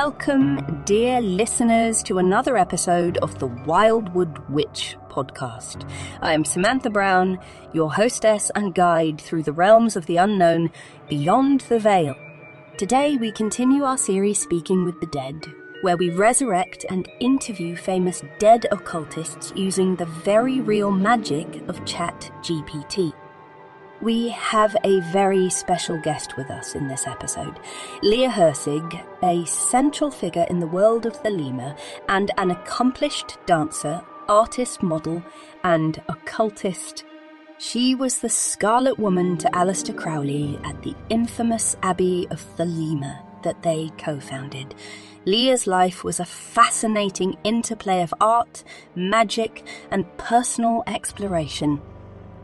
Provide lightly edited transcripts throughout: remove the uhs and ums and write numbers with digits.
Welcome, dear listeners, to another episode of the Wildwood Witch podcast. I am Samantha Brown, your hostess and guide through the realms of the unknown beyond the veil. Today we continue our series Speaking with the Dead, where we resurrect and interview famous dead occultists using the very real magic of ChatGPT. We have a very special guest with us in this episode, Leah Hirsig, a central figure in the world of Thelema and an accomplished dancer, artist, model, and occultist. She was the Scarlet Woman to Aleister Crowley at the infamous Abbey of Thelema that they co-founded. Leah's life was a fascinating interplay of art, magic, and personal exploration.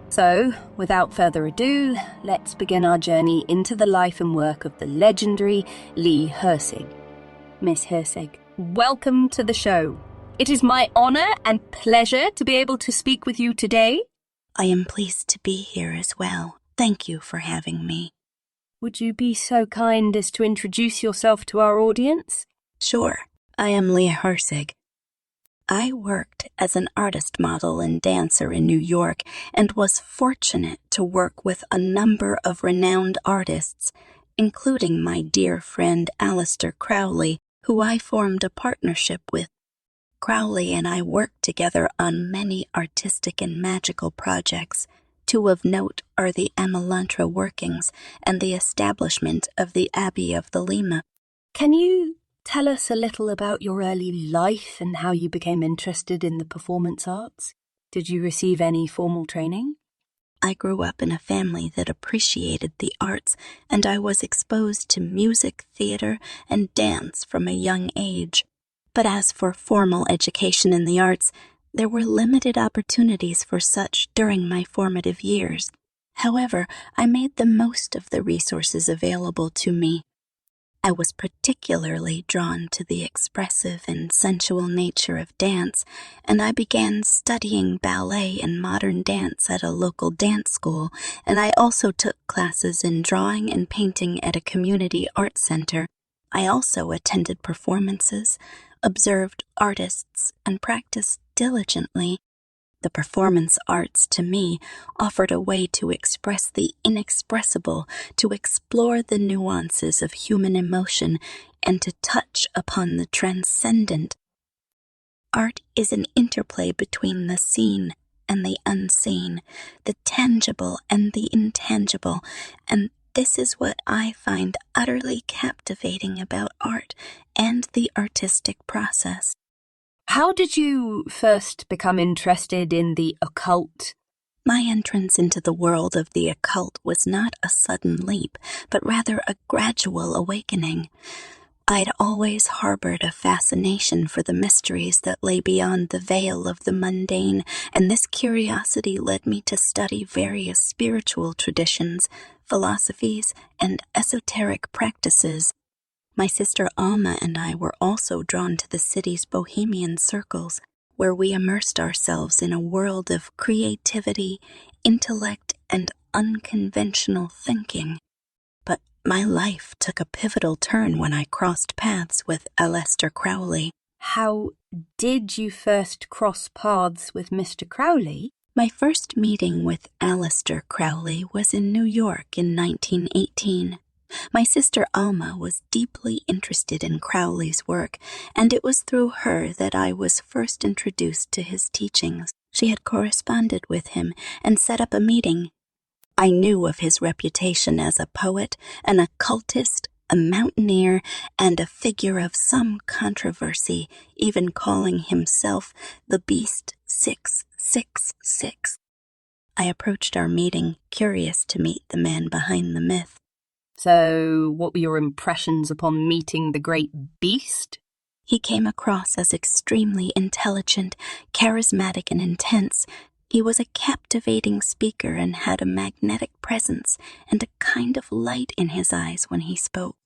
So, without further ado, let's begin our journey into the life and work of the legendary Leah Hersig. Miss Hersig, welcome to the show. It is my honor and pleasure to be able to speak with you today. I am pleased to be here as well. Thank you for having me. Would you be so kind as to introduce yourself to our audience? Sure. I am Leah Hirsig. I worked as an artist model and dancer in New York and was fortunate to work with a number of renowned artists, including my dear friend Aleister Crowley, who I formed a partnership with. Crowley and I worked together on many artistic and magical projects. Two of note are the Amalantrah Workings and the establishment of the Abbey of Thelema. Can you tell us a little about your early life and how you became interested in the performance arts? Did you receive any formal training? I grew up in a family that appreciated the arts, and I was exposed to music, theater, and dance from a young age. But as for formal education in the arts, there were limited opportunities for such during my formative years. However, I made the most of the resources available to me. I was particularly drawn to the expressive and sensual nature of dance, and I began studying ballet and modern dance at a local dance school, and I also took classes in drawing and painting at a community art center. I also attended performances, observed artists, and practiced diligently. The performance arts, to me, offered a way to express the inexpressible, to explore the nuances of human emotion, and to touch upon the transcendent. Art is an interplay between the seen and the unseen, the tangible and the intangible, and this is what I find utterly captivating about art and the artistic process. How did you first become interested in the occult? My entrance into the world of the occult was not a sudden leap, but rather a gradual awakening. I'd always harbored a fascination for the mysteries that lay beyond the veil of the mundane, and this curiosity led me to study various spiritual traditions, philosophies, and esoteric practices. My sister Alma and I were also drawn to the city's bohemian circles, where we immersed ourselves in a world of creativity, intellect, and unconventional thinking. But my life took a pivotal turn when I crossed paths with Aleister Crowley. How did you first cross paths with Mr. Crowley? My first meeting with Aleister Crowley was in New York in 1918. My sister Alma was deeply interested in Crowley's work, and it was through her that I was first introduced to his teachings. She had corresponded with him and set up a meeting. I knew of his reputation as a poet, an occultist, a mountaineer, and a figure of some controversy, even calling himself the Beast 666. I approached our meeting, curious to meet the man behind the myth. So, what were your impressions upon meeting the great beast? He came across as extremely intelligent, charismatic, and intense. He was a captivating speaker and had a magnetic presence and a kind of light in his eyes when he spoke.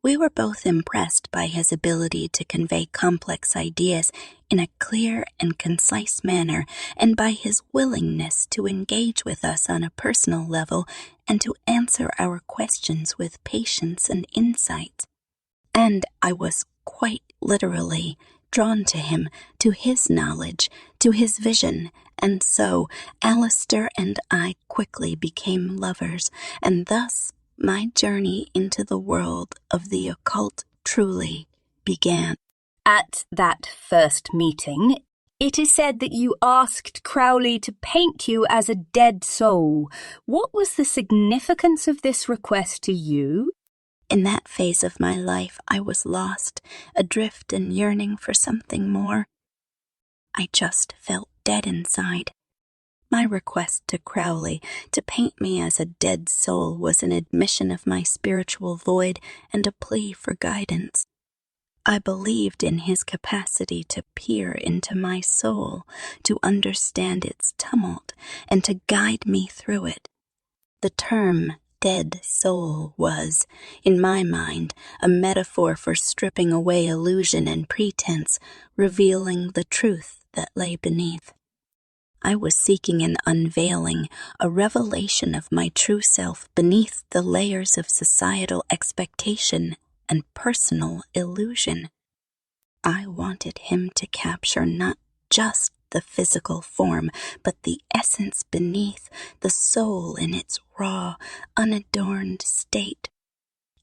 We were both impressed by his ability to convey complex ideas in a clear and concise manner, and by his willingness to engage with us on a personal level and to answer our questions with patience and insight. And I was quite literally drawn to him, to his knowledge, to his vision, and so Aleister and I quickly became lovers, and thus my journey into the world of the occult truly began. At that first meeting, it is said that you asked Crowley to paint you as a dead soul. What was the significance of this request to you? In that phase of my life, I was lost, adrift and yearning for something more. I just felt dead inside. My request to Crowley to paint me as a dead soul was an admission of my spiritual void and a plea for guidance. I believed in his capacity to peer into my soul, to understand its tumult, and to guide me through it. The term dead soul was, in my mind, a metaphor for stripping away illusion and pretense, revealing the truth that lay beneath. I was seeking an unveiling, a revelation of my true self beneath the layers of societal expectation and personal illusion. I wanted him to capture not just the physical form, but the essence beneath, the soul in its raw, unadorned state.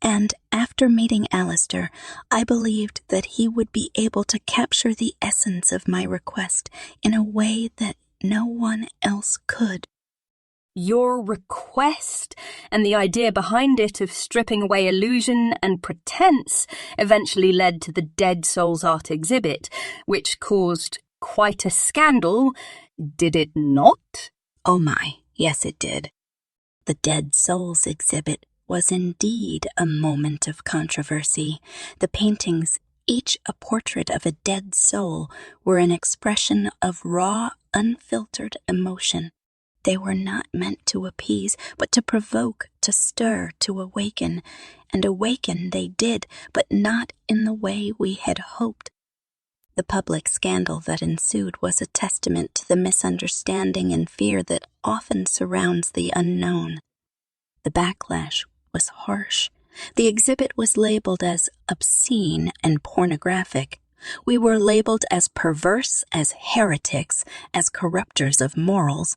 And after meeting Aleister, I believed that he would be able to capture the essence of my request in a way that no one else could. Your request and the idea behind it of stripping away illusion and pretense eventually led to the Dead Souls art exhibit, which caused quite a scandal, did it not? Oh my, yes it did. The Dead Souls exhibit was indeed a moment of controversy. The paintings, each a portrait of a dead soul, were an expression of raw, unfiltered emotion. They were not meant to appease, but to provoke, to stir, to awaken. And awaken they did, but not in the way we had hoped. The public scandal that ensued was a testament to the misunderstanding and fear that often surrounds the unknown. The backlash was harsh. The exhibit was labeled as obscene and pornographic. We were labeled as perverse, as heretics, as corruptors of morals.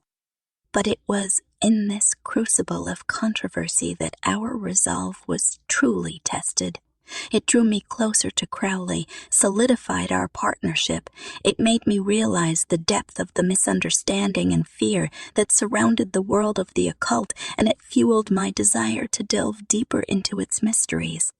But it was in this crucible of controversy that our resolve was truly tested. It drew me closer to Crowley, solidified our partnership. It made me realize the depth of the misunderstanding and fear that surrounded the world of the occult, and it fueled my desire to delve deeper into its mysteries.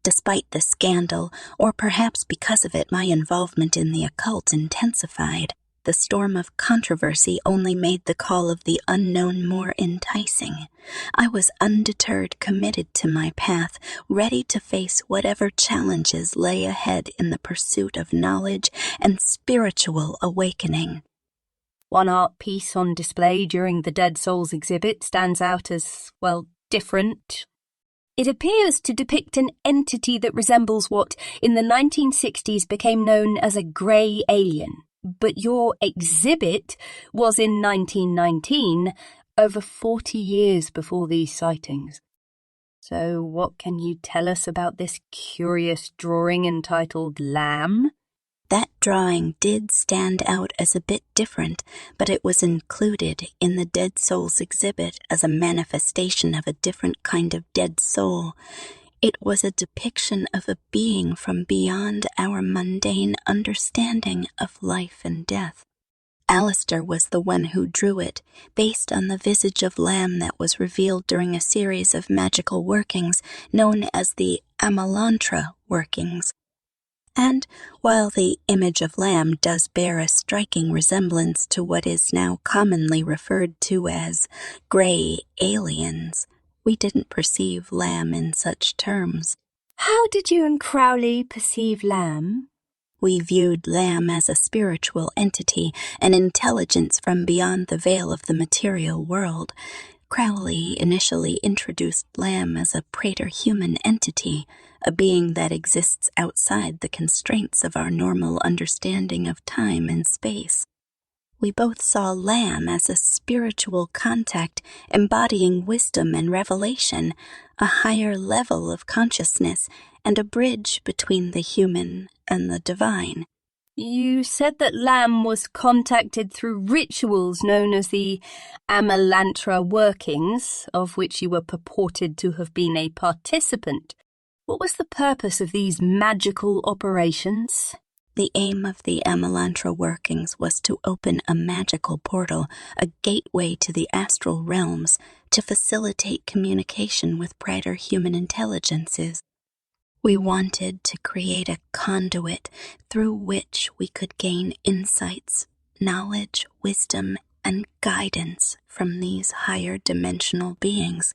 Despite the scandal, or perhaps because of it, my involvement in the occult intensified. The storm of controversy only made the call of the unknown more enticing. I was undeterred, committed to my path, ready to face whatever challenges lay ahead in the pursuit of knowledge and spiritual awakening. One art piece on display during the Dead Souls exhibit stands out as, well, different. It appears to depict an entity that resembles what, in the 1960s, became known as a grey alien. But your exhibit was in 1919, over 40 years before these sightings. So what can you tell us about this curious drawing entitled Lamb? That drawing did stand out as a bit different, but it was included in the Dead Souls exhibit as a manifestation of a different kind of dead soul. It was a depiction of a being from beyond our mundane understanding of life and death. Aleister was the one who drew it, based on the visage of Lamb that was revealed during a series of magical workings known as the Amalantrah Workings. And while the image of Lamb does bear a striking resemblance to what is now commonly referred to as grey aliens, we didn't perceive Lamb in such terms. How did you and Crowley perceive Lamb? We viewed Lamb as a spiritual entity, an intelligence from beyond the veil of the material world. Crowley initially introduced Lamb as a praeter-human entity, a being that exists outside the constraints of our normal understanding of time and space. We both saw Lamb as a spiritual contact embodying wisdom and revelation, a higher level of consciousness, and a bridge between the human and the divine. You said that Lamb was contacted through rituals known as the Amalantrah Workings, of which you were purported to have been a participant. What was the purpose of these magical operations? The aim of the Amalantrah Workings was to open a magical portal, a gateway to the astral realms, to facilitate communication with brighter human intelligences. We wanted to create a conduit through which we could gain insights, knowledge, wisdom, and guidance from these higher dimensional beings.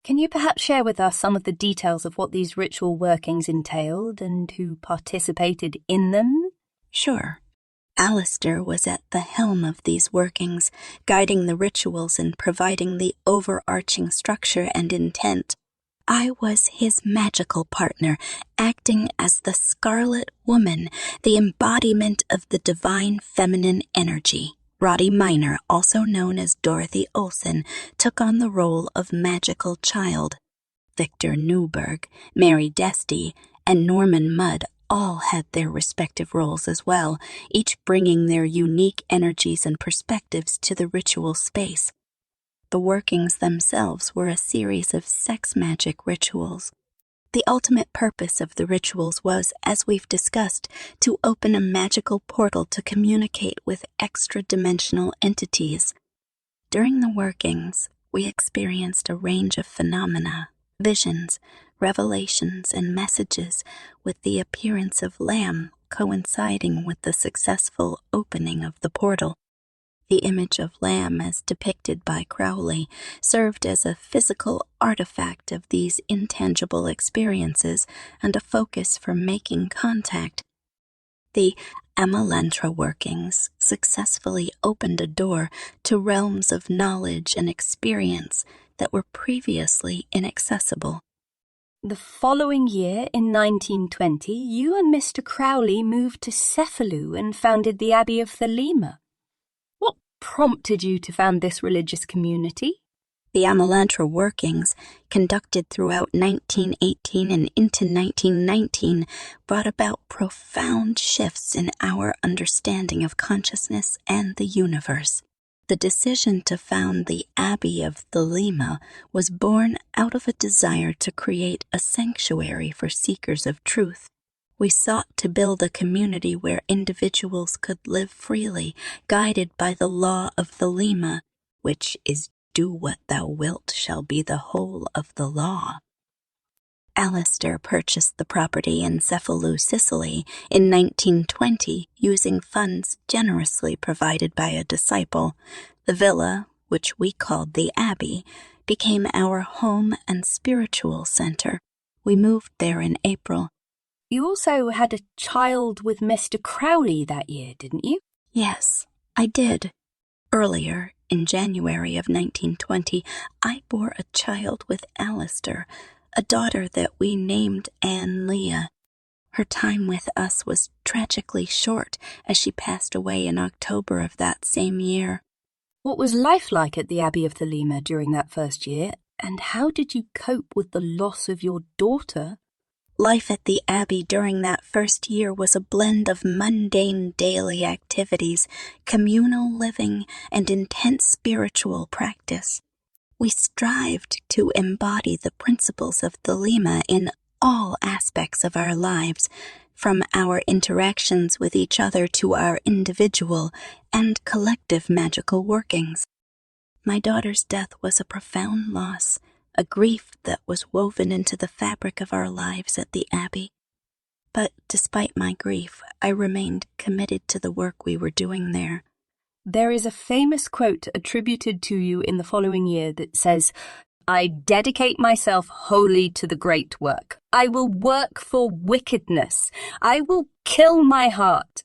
Can you perhaps share with us some of the details of what these ritual workings entailed and who participated in them? Sure. Aleister was at the helm of these workings, guiding the rituals and providing the overarching structure and intent. I was his magical partner, acting as the Scarlet Woman, the embodiment of the divine feminine energy. Roddy Minor, also known as Dorothy Olsen, took on the role of magical child. Victor Newberg, Mary Desty, and Norman Mudd all had their respective roles as well, each bringing their unique energies and perspectives to the ritual space. The workings themselves were a series of sex magic rituals. The ultimate purpose of the rituals was, as we've discussed, to open a magical portal to communicate with extra-dimensional entities. During the workings, we experienced a range of phenomena, visions, revelations, and messages, with the appearance of Lamb coinciding with the successful opening of the portal. The image of Lamb, as depicted by Crowley, served as a physical artifact of these intangible experiences and a focus for making contact. The Amalantrah Workings successfully opened a door to realms of knowledge and experience that were previously inaccessible. The following year, in 1920, you and Mr. Crowley moved to Cefalù and founded the Abbey of Thelema. What prompted you to found this religious community? The Amalantrah Workings, conducted throughout 1918 and into 1919, brought about profound shifts in our understanding of consciousness and the universe. The decision to found the Abbey of Thelema was born out of a desire to create a sanctuary for seekers of truth. We sought to build a community where individuals could live freely, guided by the law of Thelema, which is "do what thou wilt shall be the whole of the law." Aleister purchased the property in Cefalù, Sicily, in 1920, using funds generously provided by a disciple. The villa, which we called the Abbey, became our home and spiritual center. We moved there in April. You also had a child with Mr. Crowley that year, didn't you? Yes, I did. Earlier, in January of 1920, I bore a child with Aleister, a daughter that we named Leah. Her time with us was tragically short, as she passed away in October of that same year. What was life like at the Abbey of Thelema during that first year, and how did you cope with the loss of your daughter? Life at the Abbey during that first year was a blend of mundane daily activities, communal living, and intense spiritual practice. We strived to embody the principles of Thelema in all aspects of our lives, from our interactions with each other to our individual and collective magical workings. My daughter's death was a profound loss, a grief that was woven into the fabric of our lives at the Abbey. But despite my grief, I remained committed to the work we were doing there. There is a famous quote attributed to you in the following year that says, "I dedicate myself wholly to the great work. I will work for wickedness. I will kill my heart."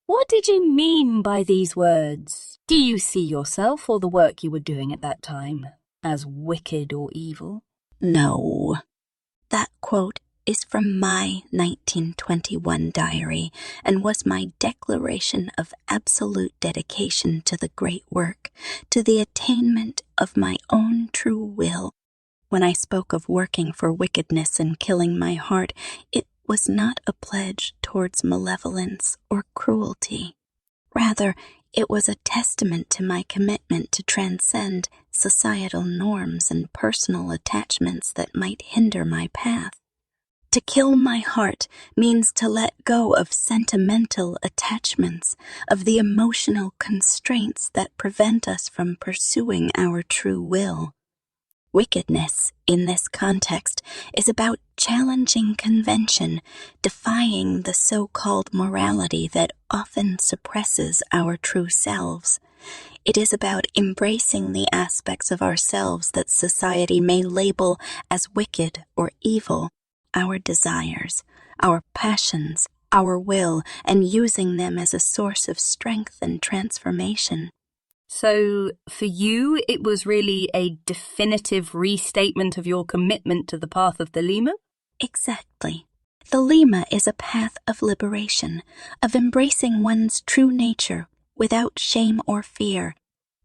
What did you mean by these words? Do you see yourself or the work you were doing at that time as wicked or evil? No. That quote is from my 1921 diary and was my declaration of absolute dedication to the great work, to the attainment of my own true will. When I spoke of working for wickedness and killing my heart, it was not a pledge towards malevolence or cruelty. Rather, it was a testament to my commitment to transcend societal norms and personal attachments that might hinder my path. To kill my heart means to let go of sentimental attachments, of the emotional constraints that prevent us from pursuing our true will. Wickedness, in this context, is about challenging convention, defying the so-called morality that often suppresses our true selves. It is about embracing the aspects of ourselves that society may label as wicked or evil, our desires, our passions, our will, and using them as a source of strength and transformation. So, for you, it was really a definitive restatement of your commitment to the path of Thelema? Exactly. Thelema is a path of liberation, of embracing one's true nature without shame or fear.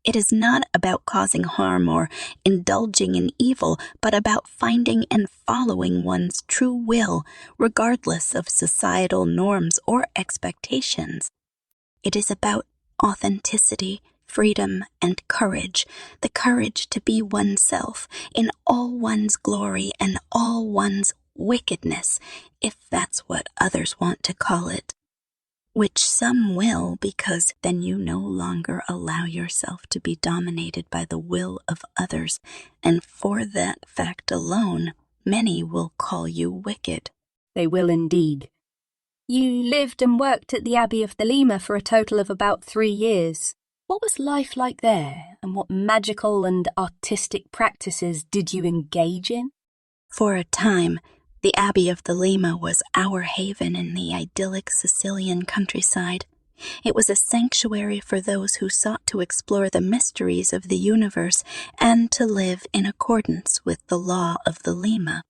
It is not about causing harm or indulging in evil, but about finding and following one's true will, regardless of societal norms or expectations. It is about authenticity, freedom, and courage, the courage to be oneself in all one's glory and all one's wickedness, if that's what others want to call it. Which some will, because then you no longer allow yourself to be dominated by the will of others, and for that fact alone, many will call you wicked. They will indeed. You lived and worked at the Abbey of Thelema for a total of about 3 years. What was life like there, and what magical and artistic practices did you engage in? For a time, the Abbey of Thelema was our haven in the idyllic Sicilian countryside. It was a sanctuary for those who sought to explore the mysteries of the universe and to live in accordance with the law of Thelema.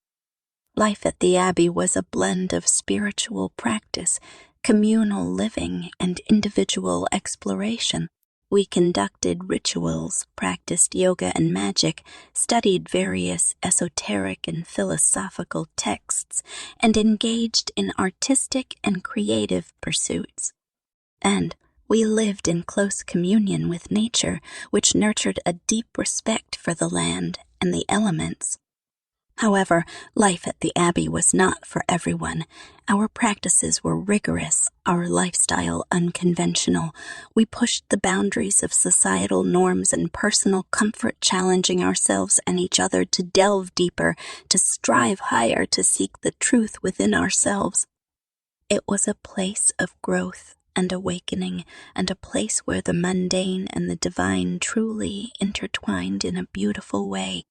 Life at the Abbey was a blend of spiritual practice, communal living, and individual exploration. We conducted rituals, practiced yoga and magic, studied various esoteric and philosophical texts, and engaged in artistic and creative pursuits. And we lived in close communion with nature, which nurtured a deep respect for the land and the elements. However, life at the Abbey was not for everyone. Our practices were rigorous, our lifestyle unconventional. We pushed the boundaries of societal norms and personal comfort, challenging ourselves and each other to delve deeper, to strive higher, to seek the truth within ourselves. It was a place of growth and awakening, and a place where the mundane and the divine truly intertwined in a beautiful way.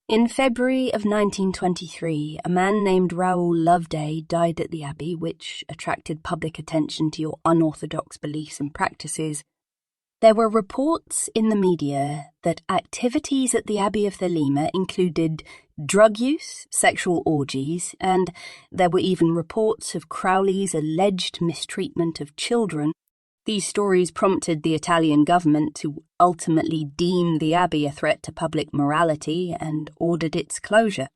In February of 1923, a man named Raoul Loveday died at the Abbey, which attracted public attention to your unorthodox beliefs and practices. There were reports in the media that activities at the Abbey of Thelema included drug use, sexual orgies, and there were even reports of Crowley's alleged mistreatment of children. These stories prompted the Italian government to ultimately deem the Abbey a threat to public morality and ordered its closure.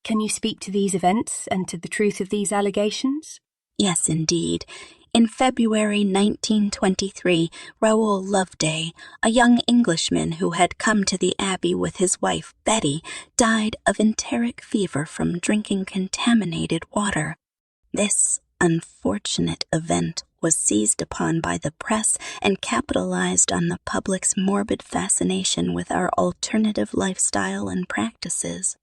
Can you speak to these events and to the truth of these allegations? Yes, indeed. In February 1923, Raoul Loveday, a young Englishman who had come to the Abbey with his wife Betty, died of enteric fever from drinking contaminated water. This unfortunate event was seized upon by the press and capitalized on the public's morbid fascination with our alternative lifestyle and practices.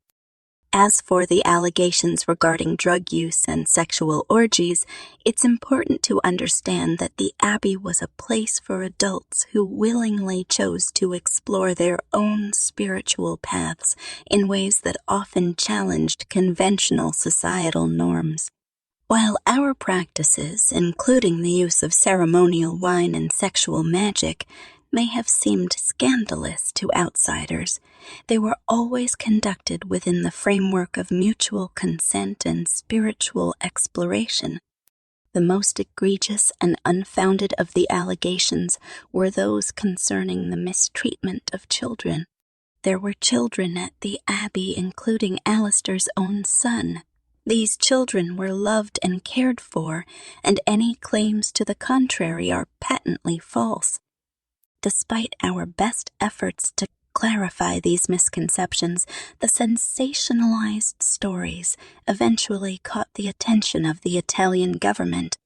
As for the allegations regarding drug use and sexual orgies, it's important to understand that the Abbey was a place for adults who willingly chose to explore their own spiritual paths in ways that often challenged conventional societal norms. While our practices, including the use of ceremonial wine and sexual magic, may have seemed scandalous to outsiders, they were always conducted within the framework of mutual consent and spiritual exploration. The most egregious and unfounded of the allegations were those concerning the mistreatment of children. There were children at the Abbey, including Aleister's own son. These children were loved and cared for, and any claims to the contrary are patently false. Despite our best efforts to clarify these misconceptions, the sensationalized stories eventually caught the attention of the Italian government.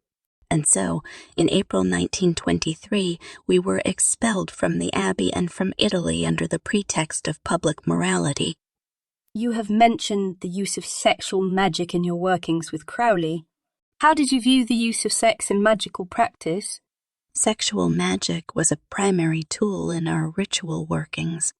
And so, in April 1923, we were expelled from the Abbey and from Italy under the pretext of public morality. You have mentioned the use of sexual magic in your workings with Crowley. How did you view the use of sex in magical practice? Sexual magic was a primary tool in our ritual workings.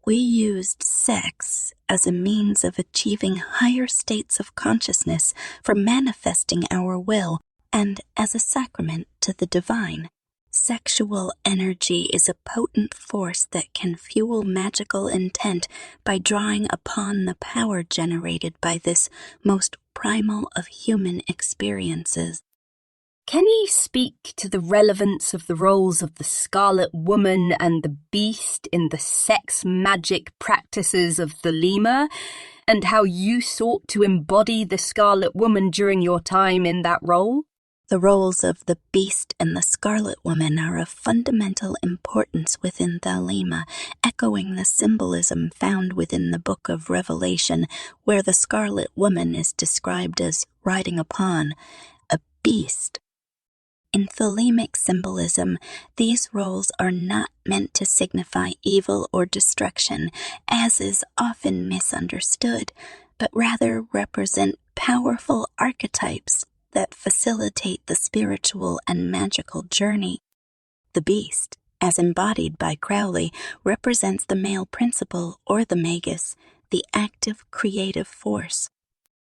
We used sex as a means of achieving higher states of consciousness for manifesting our will, and as a sacrament to the divine. Sexual energy is a potent force that can fuel magical intent by drawing upon the power generated by this most primal of human experiences. Can you speak to the relevance of the roles of the Scarlet Woman and the Beast in the sex magic practices of Thelema, and how you sought to embody the Scarlet Woman during your time in that role? The roles of the Beast and the Scarlet Woman are of fundamental importance within Thelema, echoing the symbolism found within the Book of Revelation, where the Scarlet Woman is described as riding upon a beast. In Thelemic symbolism, these roles are not meant to signify evil or destruction, as is often misunderstood, but rather represent powerful archetypes that facilitate the spiritual and magical journey. The beast, as embodied by Crowley, represents the male principle or the magus, the active creative force.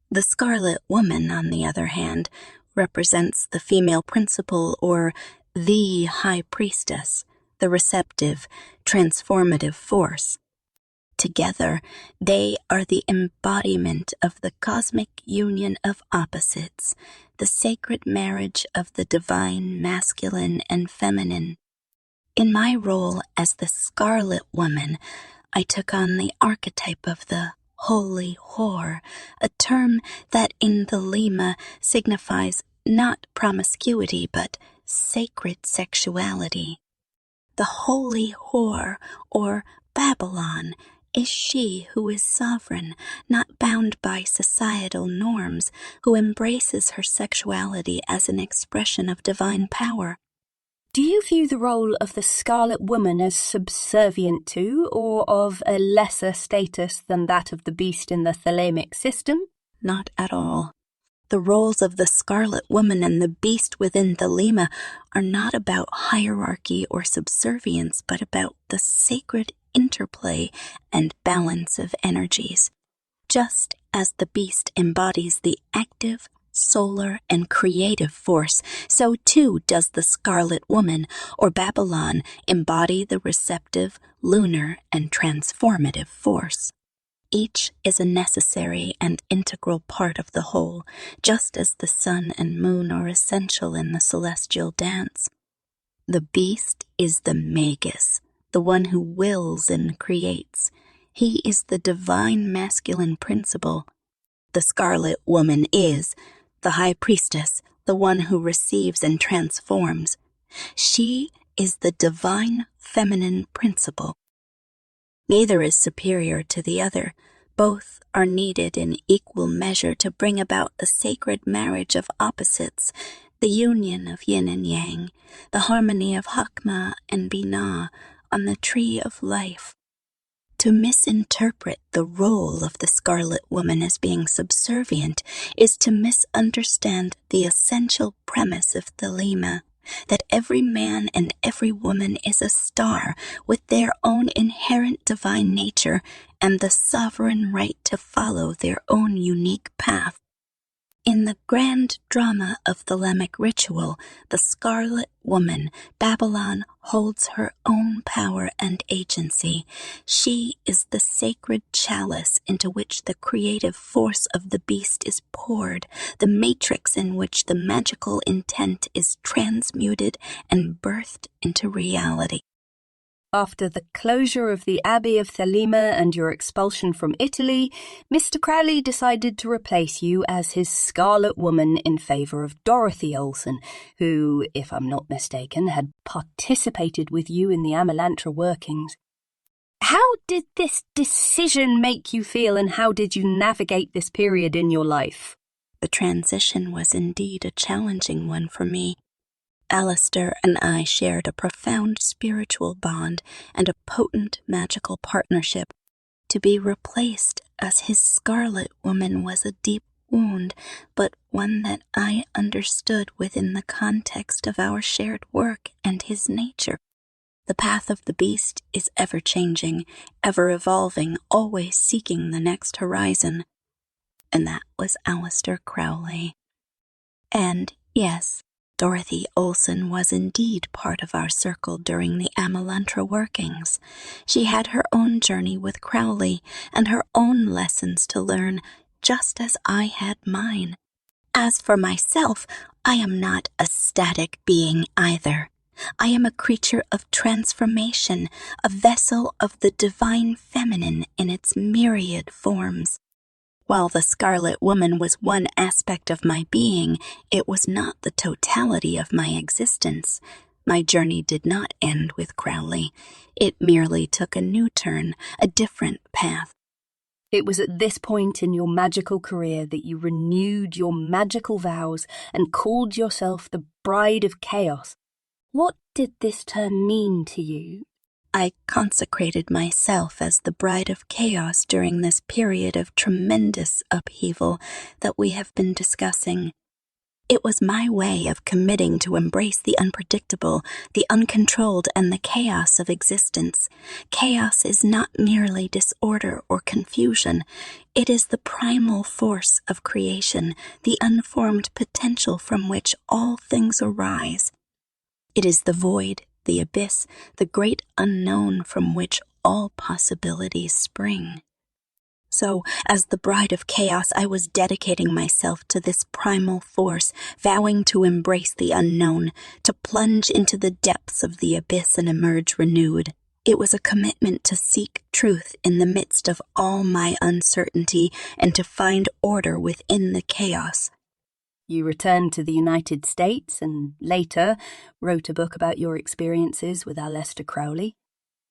The Scarlet Woman, on the other hand, represents the female principle or the high priestess, the receptive, transformative force. Together, they are the embodiment of the cosmic union of opposites, the sacred marriage of the divine masculine and feminine. In my role as the Scarlet Woman, I took on the archetype of the holy whore, a term that in Thelema signifies not promiscuity but sacred sexuality. The holy whore, or Babylon, is she who is sovereign, not bound by societal norms, who embraces her sexuality as an expression of divine power. Do you view the role of the Scarlet Woman as subservient to, or of a lesser status than that of the Beast in the Thelemic system? Not at all. The roles of the Scarlet Woman and the Beast within Thelema are not about hierarchy or subservience, but about the sacred interplay and balance of energies. Just as the Beast embodies the active, solar, and creative force, so too does the Scarlet Woman, or Babylon, embody the receptive, lunar, and transformative force. Each is a necessary and integral part of the whole, just as the sun and moon are essential in the celestial dance. The Beast is the magus, the one who wills and creates. He is the divine masculine principle. The Scarlet Woman is the high priestess, the one who receives and transforms. She is the divine feminine principle. Neither is superior to the other. Both are needed in equal measure to bring about the sacred marriage of opposites, the union of yin and yang, the harmony of Hakma and Binah on the tree of life. To misinterpret the role of the Scarlet Woman as being subservient is to misunderstand the essential premise of Thelema, that every man and every woman is a star with their own inherent divine nature and the sovereign right to follow their own unique path. In the grand drama of Thelemic ritual, the Scarlet Woman, Babylon, holds her own power and agency. She is the sacred chalice into which the creative force of the Beast is poured, the matrix in which the magical intent is transmuted and birthed into reality. After the closure of the Abbey of Thelema and your expulsion from Italy, Mr. Crowley decided to replace you as his Scarlet Woman in favour of Dorothy Olsen, who, if I'm not mistaken, had participated with you in the Amalantrah Workings. How did this decision make you feel, and how did you navigate this period in your life? The transition was indeed a challenging one for me. Aleister and I shared a profound spiritual bond and a potent magical partnership. To be replaced as his Scarlet Woman was a deep wound, but one that I understood within the context of our shared work and his nature. The path of the beast is ever-changing, ever-evolving, always seeking the next horizon. And that was Aleister Crowley. And, yes, Dorothy Olsen was indeed part of our circle during the Amalantrah Workings. She had her own journey with Crowley and her own lessons to learn, just as I had mine. As for myself, I am not a static being either. I am a creature of transformation, a vessel of the divine feminine in its myriad forms. While the Scarlet Woman was one aspect of my being, it was not the totality of my existence. My journey did not end with Crowley. It merely took a new turn, a different path. It was at this point in your magical career that you renewed your magical vows and called yourself the Bride of Chaos. What did this term mean to you? I consecrated myself as the Bride of Chaos during this period of tremendous upheaval that we have been discussing. It was my way of committing to embrace the unpredictable, the uncontrolled, and the chaos of existence. Chaos is not merely disorder or confusion. It is the primal force of creation, the unformed potential from which all things arise. It is the void, the abyss, the great unknown from which all possibilities spring. So, as the Bride of Chaos, I was dedicating myself to this primal force, vowing to embrace the unknown, to plunge into the depths of the abyss and emerge renewed. It was a commitment to seek truth in the midst of all my uncertainty and to find order within the chaos. You returned to the United States and later wrote a book about your experiences with Aleister Crowley.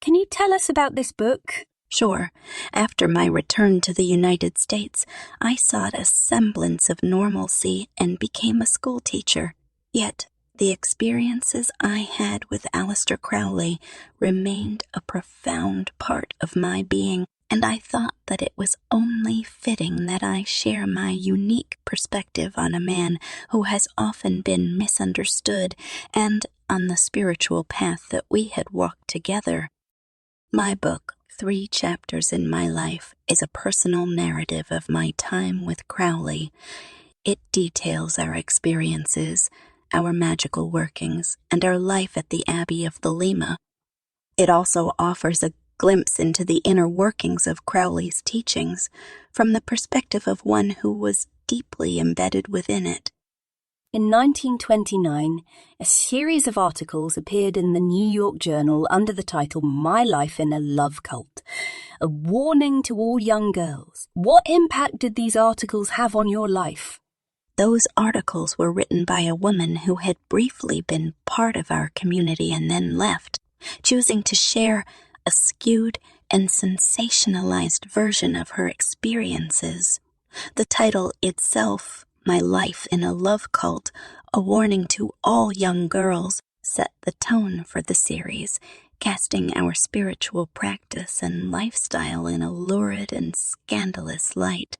Can you tell us about this book? Sure. After my return to the United States, I sought a semblance of normalcy and became a schoolteacher. Yet, the experiences I had with Aleister Crowley remained a profound part of my being, and I thought that it was only fitting that I share my unique perspective on a man who has often been misunderstood and on the spiritual path that we had walked together. My book, 3 Chapters in My Life, is a personal narrative of my time with Crowley. It details our experiences, our magical workings, and our life at the Abbey of Thelema. It also offers a glimpse into the inner workings of Crowley's teachings from the perspective of one who was deeply embedded within it. In 1929, a series of articles appeared in the New York Journal under the title My Life in a Love Cult, a warning to all young girls. What impact did these articles have on your life? Those articles were written by a woman who had briefly been part of our community and then left, choosing to share a skewed and sensationalized version of her experiences. The title itself, My Life in a Love Cult, a warning to all young girls, set the tone for the series, casting our spiritual practice and lifestyle in a lurid and scandalous light.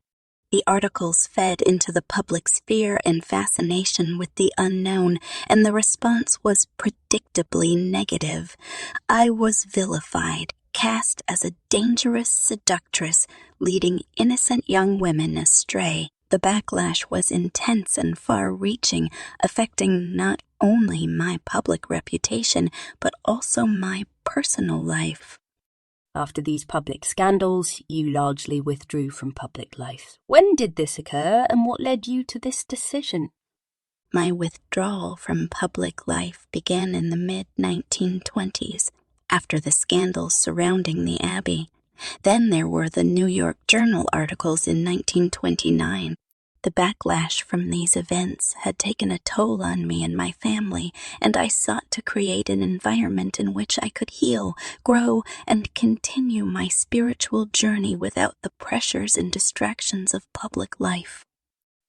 The articles fed into the public sphere and fascination with the unknown, and the response was predictably negative. I was vilified, cast as a dangerous seductress, leading innocent young women astray. The backlash was intense and far-reaching, affecting not only my public reputation, but also my personal life. After these public scandals, you largely withdrew from public life. When did this occur, and what led you to this decision? My withdrawal from public life began in the mid-1920s. after the scandals surrounding the Abbey. Then there were the New York Journal articles in 1929. The backlash from these events had taken a toll on me and my family, and I sought to create an environment in which I could heal, grow, and continue my spiritual journey without the pressures and distractions of public life.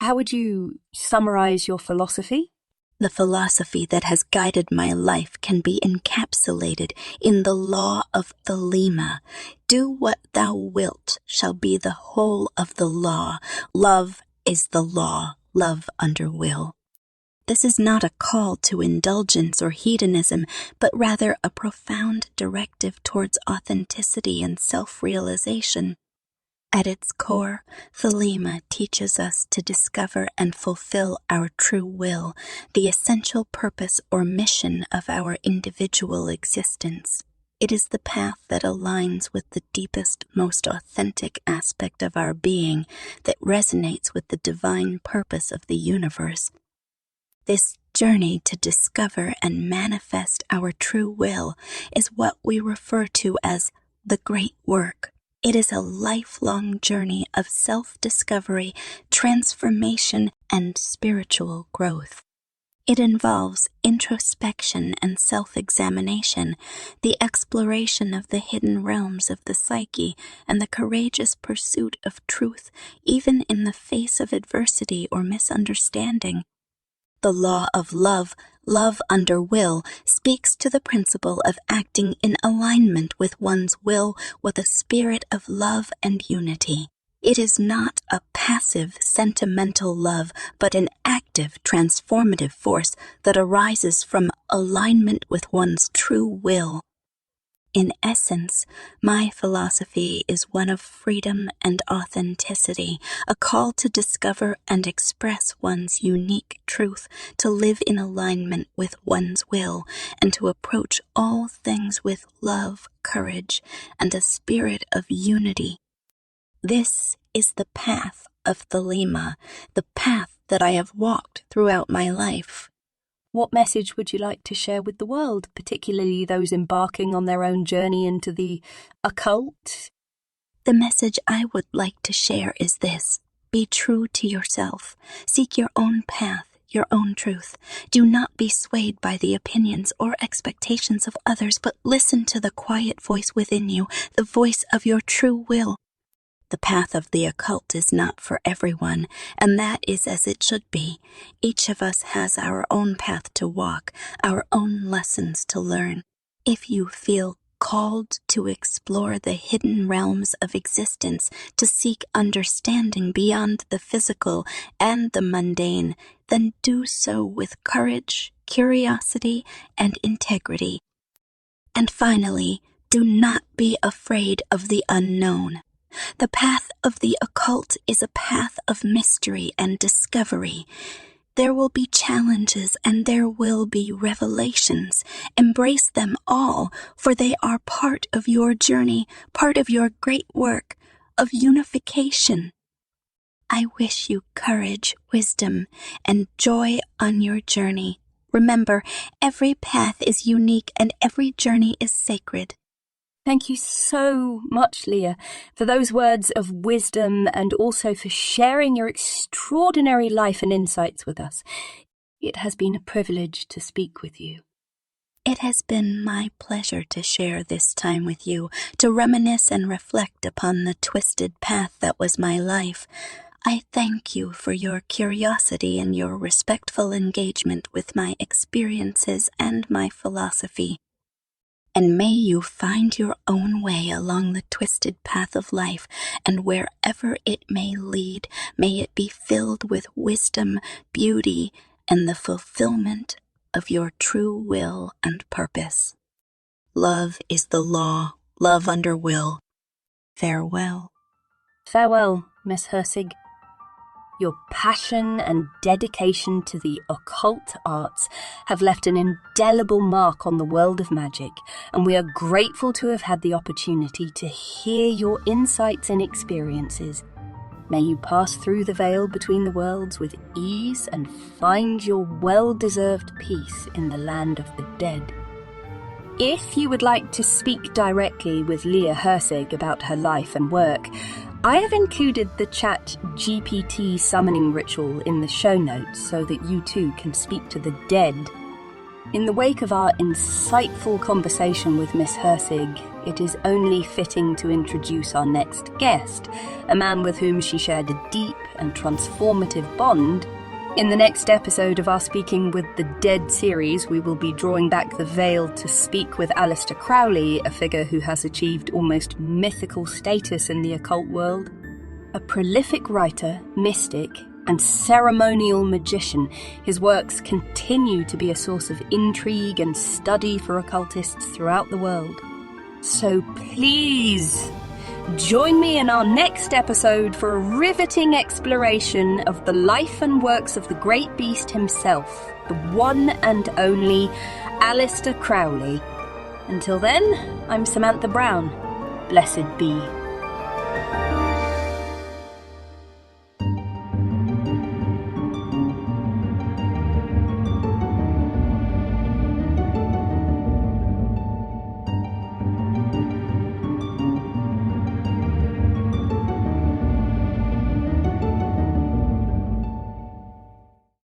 How would you summarize your philosophy? The philosophy that has guided my life can be encapsulated in the law of Thelema. Do what thou wilt shall be the whole of the law. Love is the law, love under will. This is not a call to indulgence or hedonism, but rather a profound directive towards authenticity and self-realization. At its core, Thelema teaches us to discover and fulfill our true will, the essential purpose or mission of our individual existence. It is the path that aligns with the deepest, most authentic aspect of our being that resonates with the divine purpose of the universe. This journey to discover and manifest our true will is what we refer to as the great work. It is a lifelong journey of self-discovery, transformation, and spiritual growth. It involves introspection and self-examination, the exploration of the hidden realms of the psyche, and the courageous pursuit of truth, even in the face of adversity or misunderstanding. The law of love, love under will, speaks to the principle of acting in alignment with one's will with a spirit of love and unity. It is not a passive, sentimental love, but an active, transformative force that arises from alignment with one's true will. In essence, my philosophy is one of freedom and authenticity, a call to discover and express one's unique truth, to live in alignment with one's will, and to approach all things with love, courage, and a spirit of unity. This is the path of Thelema, the path that I have walked throughout my life. What message would you like to share with the world, particularly those embarking on their own journey into the occult? The message I would like to share is this: be true to yourself. Seek your own path, your own truth. Do not be swayed by the opinions or expectations of others, but listen to the quiet voice within you, the voice of your true will. The path of the occult is not for everyone, and that is as it should be. Each of us has our own path to walk, our own lessons to learn. If you feel called to explore the hidden realms of existence, to seek understanding beyond the physical and the mundane, then do so with courage, curiosity, and integrity. And finally, do not be afraid of the unknown. The path of the occult is a path of mystery and discovery. There will be challenges and there will be revelations. Embrace them all, for they are part of your journey, part of your great work of unification. I wish you courage, wisdom, and joy on your journey. Remember, every path is unique and every journey is sacred. Thank you so much, Leah, for those words of wisdom and also for sharing your extraordinary life and insights with us. It has been a privilege to speak with you. It has been my pleasure to share this time with you, to reminisce and reflect upon the twisted path that was my life. I thank you for your curiosity and your respectful engagement with my experiences and my philosophy. And may you find your own way along the twisted path of life, and wherever it may lead, may it be filled with wisdom, beauty, and the fulfillment of your true will and purpose. Love is the law, love under will. Farewell. Farewell, Miss Hersig. Your passion and dedication to the occult arts have left an indelible mark on the world of magic, and we are grateful to have had the opportunity to hear your insights and experiences. May you pass through the veil between the worlds with ease and find your well-deserved peace in the land of the dead. If you would like to speak directly with Leah Hirsig about her life and work, I have included the Chat GPT summoning ritual in the show notes so that you too can speak to the dead. In the wake of our insightful conversation with Miss Hirsig, it is only fitting to introduce our next guest, a man with whom she shared a deep and transformative bond. In the next episode of our Speaking with the Dead series, we will be drawing back the veil to speak with Aleister Crowley, a figure who has achieved almost mythical status in the occult world. A prolific writer, mystic, and ceremonial magician, his works continue to be a source of intrigue and study for occultists throughout the world. So please, join me in our next episode for a riveting exploration of the life and works of the great beast himself, the one and only Aleister Crowley. Until then, I'm Samantha Brown. Blessed be.